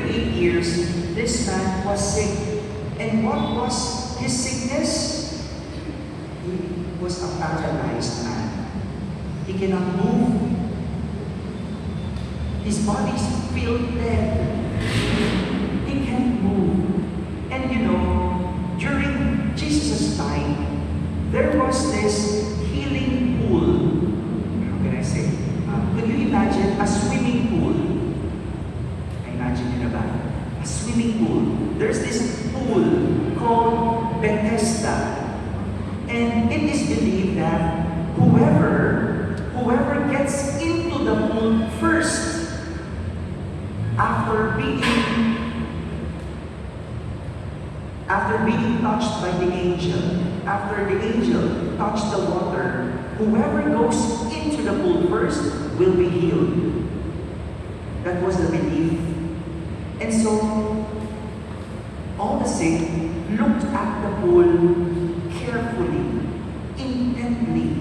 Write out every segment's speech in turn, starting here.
38 years, this man was sick. And what was his sickness? He was a paralyzed man. He cannot move. His body's filled dead. He can't move. And you know, during Jesus' time, there was this healing pool. How can I say? Could you imagine a swimming pool? I imagine it about a swimming pool. There's this pool called Bethesda. And it is believed that whoever gets into the pool first, after being touched by the angel, after the angel touched the water, whoever goes into the pool first will be healed. That was the belief. And so, all the sick looked at the pool carefully, intently.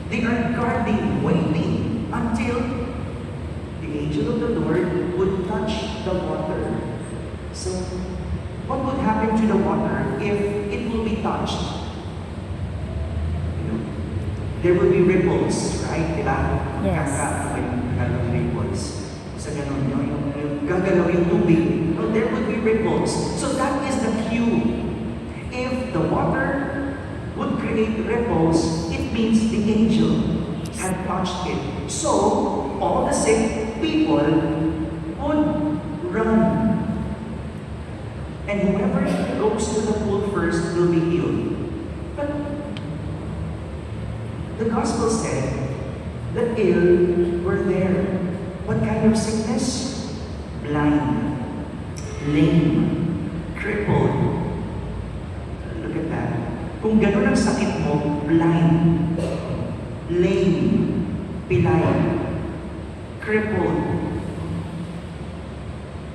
They are guarding, waiting until the angel of the Lord would touch the water. So, what would happen to the water if it will be touched? You know, there will be ripples, right? Diba? Yes. Gagalaw ripples. Sa ganun, yung gagalaw yung tubig. No, there will be ripples. So that is the cue. If the water would create ripples, it means the angel had touched it. So, all the sick people would run. And whoever goes to the pool first will be healed. But the gospel said the ill were there. What kind of sickness? Blind, lame, crippled. Look at that. Kung gano'n ang sakit mo, blind, lame, pilay, crippled.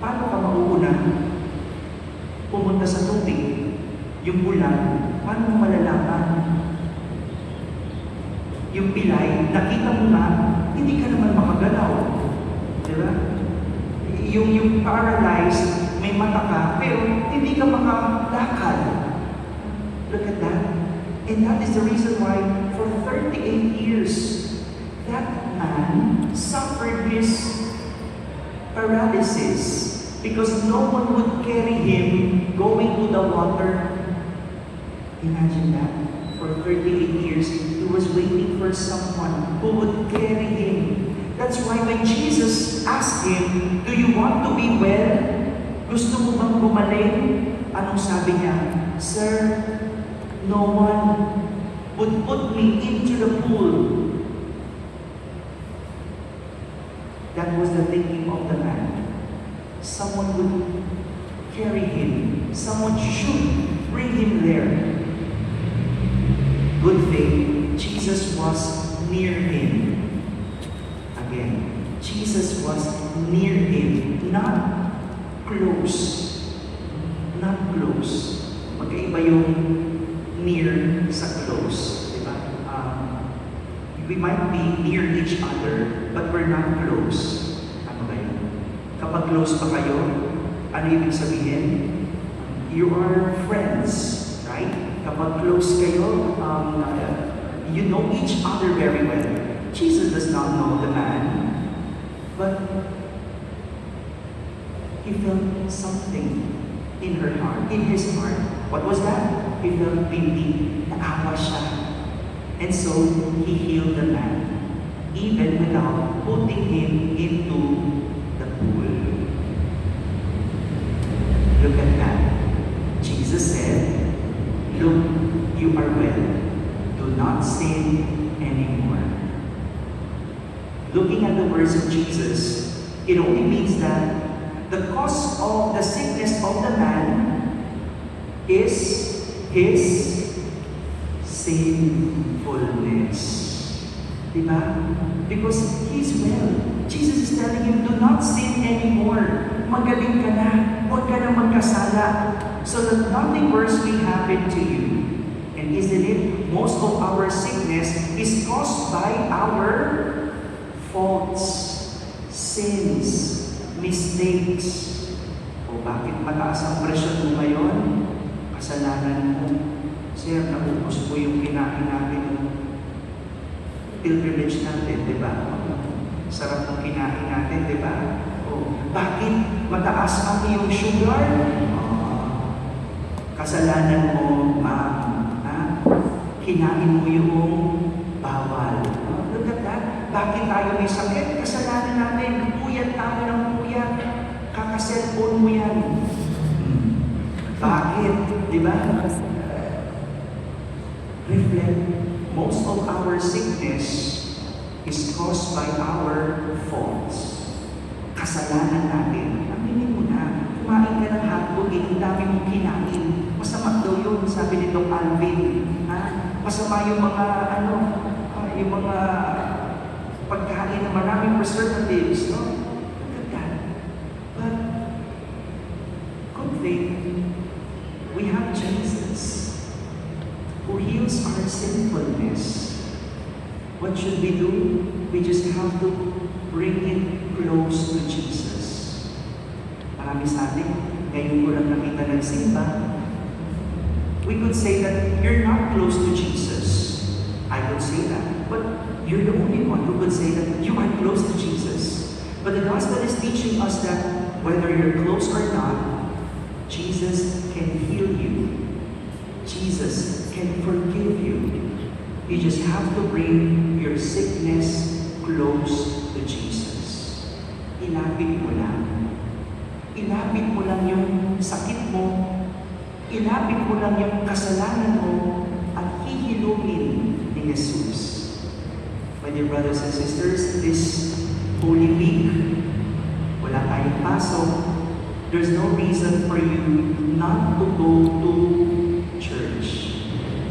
Paano ka mauuna? Pumunta sa tubig, yung bulan, paano mo malalaman? Yung pilay, nakita mo na, hindi ka naman makagalaw. Diba? Yung paralyzed, may mata ka, pero hindi ka makalakad. Look at that. And that is the reason why, for 38 years, that man suffered his paralysis. Because no one would carry him going to the water. Imagine that. For 38 years, he was waiting for someone who would carry him. That's why when Jesus asked him, "Do you want to be well? Gusto mo bang gumaling?" Anong sabi niya? "Sir, no one would put me into the pool." That was the thinking of the man. Someone would carry him. Someone should bring him there. Good thing, Jesus was near him. Again, Jesus was near him, not close. Not close. Magkaiba yung near sa close. Diba? We might be near each other, but we're not close. Kapag close pa kayo, ano ibig sabihin? You are friends, right? Kapag close kayo, you know each other very well. Jesus does not know the man, but he felt something in her heart, in his heart. What was that? He felt pity, naawa siya. And so, he healed the man, even without putting him into the pool. Look at that. Jesus said, "Look, you are well. Do not sin anymore." Looking at the words of Jesus, it only means that the cause of the sickness of the man is his sinfulness. Diba? Because he's well. Jesus is telling him, do not sin anymore. Magaling ka na. Huwag ka na magkasala. So that nothing worse will happen to you. And isn't it? Most of our sickness is caused by our faults, sins, mistakes. O bakit mataas ang presyon mo ngayon? Kasalanan mo. Sir, naubos mo yung kinain natin ng pilgrimage natin, di ba? Sarap ng kinain natin, di ba? O, bakit mataas ang iyong sugar? Kasalanan mo, ma'am. Kinain mo yung bawal. Look at that. Bakit tayo may sakit? Kasalanan natin. Puyat tayo ng puyat. Kakaselfone mo yan. Bakit? Di ba? Reflect. Most of our sickness is caused by our faults. Kasalanan natin. Aminin mo na. Kumain ka ng hotdog, ang dami mong kinain. Masama daw yun, sabi ni Doc Alvin. Masama yung mga, yung mga pagkain na maraming preservatives, no? Look at that. But, good thing, we have Jesus, who heals our sinfulness. What should we do? We just have to bring it close to Jesus. Marami sa atin, ngayon ko lang nakita ng simba, we could say that you're not close to Jesus. I could say that. But you're the only one who could say that you are close to Jesus. But the gospel is teaching us that whether you're close or not, Jesus can heal you. Jesus can forgive you. You just have to bring your sickness close to Jesus. Ilapit mo lang. Ilapit mo lang yung sakit mo. Ilapit mo lang yung kasalanan mo at hihilumin ni Jesus. My dear brothers and sisters, this Holy Week, wala tayong pasok. There's no reason for you not to go to church.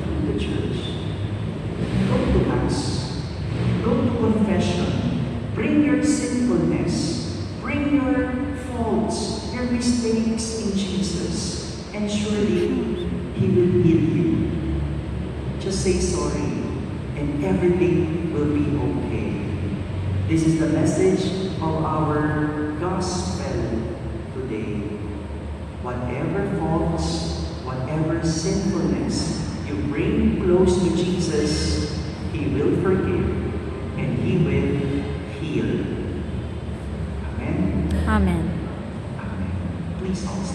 To the church. Go to Mass. Go to confession. Bring your sinfulness. Bring your faults, your mistakes in Jesus. And surely, He will heal you. Just say sorry, and everything will be okay. This is the message of our gospel today. Whatever faults, whatever sinfulness you bring close to Jesus, He will forgive, and He will heal. Amen? Amen. Amen. Please all stand.